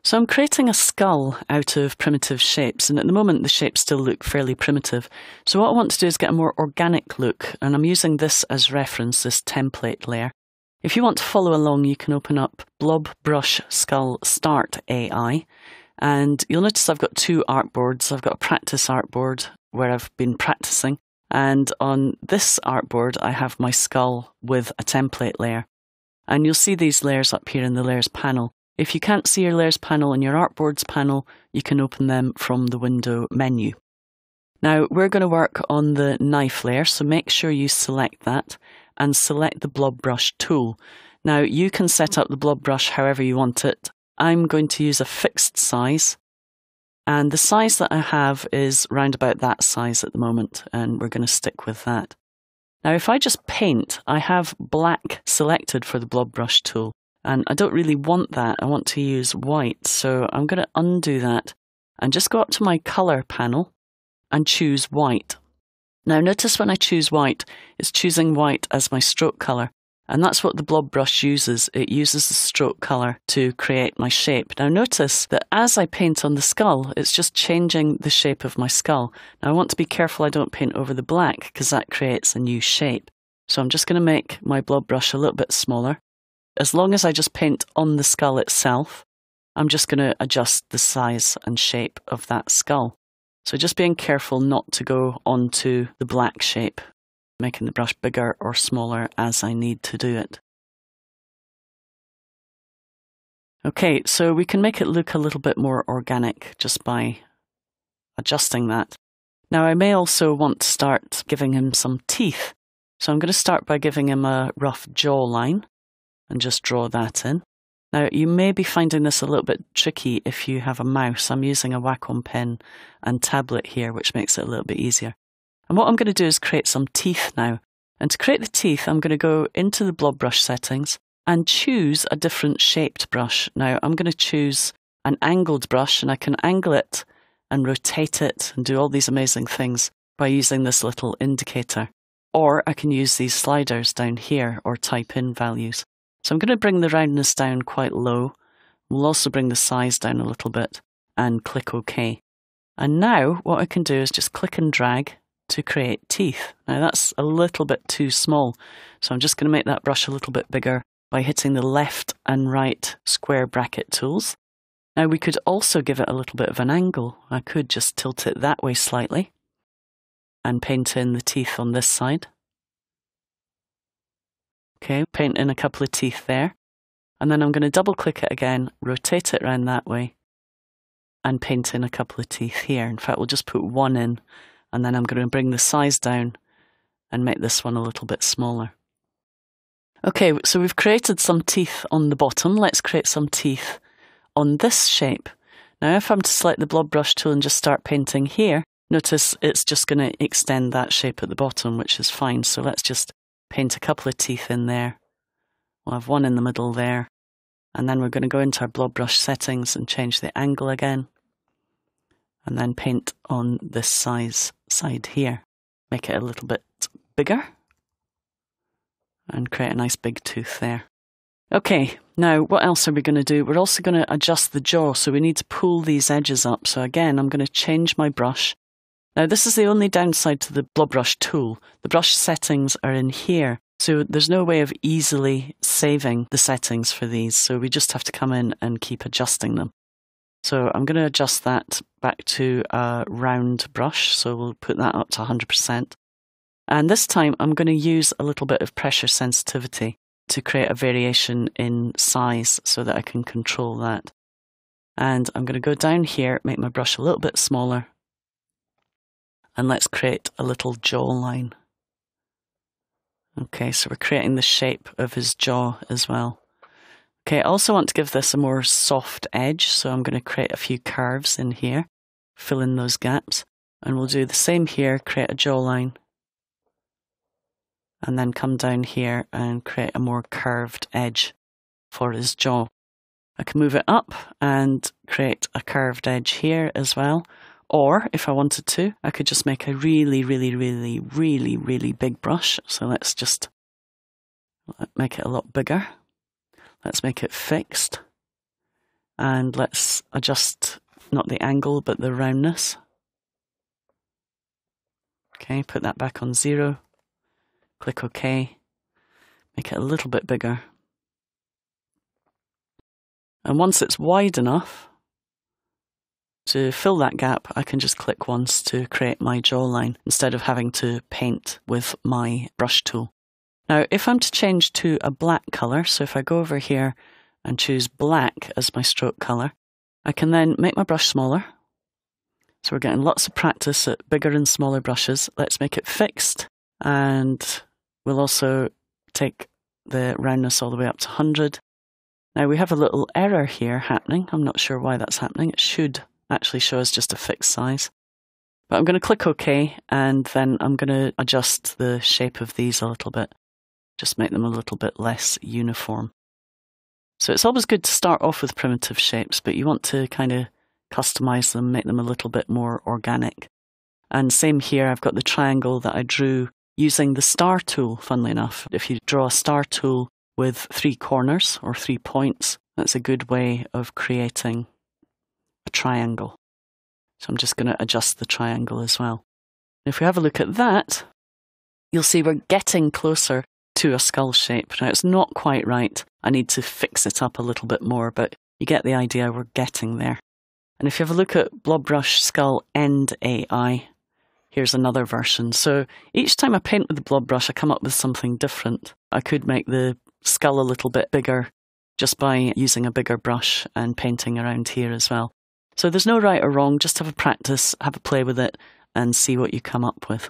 So I'm creating a skull out of primitive shapes, and at the moment the shapes still look fairly primitive. So what I want to do is get a more organic look, and I'm using this as reference, this template layer. If you want to follow along, you can open up Blob Brush Skull Start AI, and you'll notice I've got two artboards. I've got a practice artboard where I've been practicing, and on this artboard I have my skull with a template layer. And you'll see these layers up here in the Layers panel. If you can't see your Layers panel in your Artboards panel, you can open them from the window menu. Now, we're going to work on the knife layer, so make sure you select that and select the Blob Brush tool. Now, you can set up the Blob Brush however you want it. I'm going to use a fixed size, and the size that I have is round about that size at the moment, and we're going to stick with that. Now, if I just paint, I have black selected for the Blob Brush tool. And I don't really want that. I want to use white. So I'm going to undo that and just go up to my color panel and choose white. Now notice when I choose white, it's choosing white as my stroke color. And that's what the Blob Brush uses. It uses the stroke color to create my shape. Now notice that as I paint on the skull, it's just changing the shape of my skull. Now I want to be careful I don't paint over the black because that creates a new shape. So I'm just going to make my Blob Brush a little bit smaller. As long as I just paint on the skull itself, I'm just going to adjust the size and shape of that skull. So just being careful not to go onto the black shape, making the brush bigger or smaller as I need to do it. Okay, so we can make it look a little bit more organic just by adjusting that. Now I may also want to start giving him some teeth. So I'm going to start by giving him a rough jawline. And just draw that in. Now, you may be finding this a little bit tricky if you have a mouse. I'm using a Wacom pen and tablet here, which makes it a little bit easier. And what I'm going to do is create some teeth now. And to create the teeth, I'm going to go into the Blob Brush settings and choose a different shaped brush. Now, I'm going to choose an angled brush, and I can angle it and rotate it and do all these amazing things by using this little indicator. Or I can use these sliders down here or type in values. So I'm going to bring the roundness down quite low. We'll also bring the size down a little bit and click OK. And now what I can do is just click and drag to create teeth. Now that's a little bit too small. So I'm just going to make that brush a little bit bigger by hitting the left and right square bracket tools. Now we could also give it a little bit of an angle. I could just tilt it that way slightly and paint in the teeth on this side. Okay, paint in a couple of teeth there. And then I'm going to double click it again, rotate it around that way, and paint in a couple of teeth here. In fact, we'll just put one in, and then I'm going to bring the size down and make this one a little bit smaller. Okay, so we've created some teeth on the bottom. Let's create some teeth on this shape. Now, if I'm to select the Blob Brush tool and just start painting here, notice it's just going to extend that shape at the bottom, which is fine. So let's just paint a couple of teeth in there. We'll have one in the middle there. And then we're going to go into our Blob Brush settings and change the angle again. And then paint on this side here. Make it a little bit bigger. And create a nice big tooth there. Okay, now what else are we going to do? We're also going to adjust the jaw, so we need to pull these edges up. So again, I'm going to change my brush. Now this is the only downside to the Blob Brush tool. The brush settings are in here, so there's no way of easily saving the settings for these, so we just have to come in and keep adjusting them. So I'm going to adjust that back to a round brush, so we'll put that up to 100%. And this time I'm going to use a little bit of pressure sensitivity to create a variation in size so that I can control that. And I'm going to go down here, make my brush a little bit smaller. And let's create a little jawline. Okay, so we're creating the shape of his jaw as well. Okay, I also want to give this a more soft edge, so I'm going to create a few curves in here, fill in those gaps, and we'll do the same here, create a jawline, and then come down here and create a more curved edge for his jaw. I can move it up and create a curved edge here as well. Or if I wanted to, I could just make a really big brush. So let's just make it a lot bigger. Let's make it fixed. And let's adjust not the angle, but the roundness. Okay, put that back on 0. Click OK. Make it a little bit bigger. And once it's wide enough to fill that gap, I can just click once to create my jawline instead of having to paint with my brush tool. Now, if I'm to change to a black colour, so if I go over here and choose black as my stroke colour, I can then make my brush smaller. So we're getting lots of practice at bigger and smaller brushes. Let's make it fixed, and we'll also take the roundness all the way up to 100. Now we have a little error here happening. I'm not sure why that's happening. It should actually show us just a fixed size. But I'm going to click OK, and then I'm going to adjust the shape of these a little bit. Just make them a little bit less uniform. So it's always good to start off with primitive shapes, but you want to kind of customize them, make them a little bit more organic. And same here, I've got the triangle that I drew using the star tool, funnily enough. If you draw a star tool with 3 corners or 3 points, that's a good way of creating a triangle. So I'm just going to adjust the triangle as well. If we have a look at that, you'll see we're getting closer to a skull shape. Now it's not quite right. I need to fix it up a little bit more, but you get the idea, we're getting there. And if you have a look at Blob Brush Skull End AI, here's another version. So each time I paint with the blob brush, I come up with something different. I could make the skull a little bit bigger just by using a bigger brush and painting around here as well. So there's no right or wrong, just have a practice, have a play with it, and see what you come up with.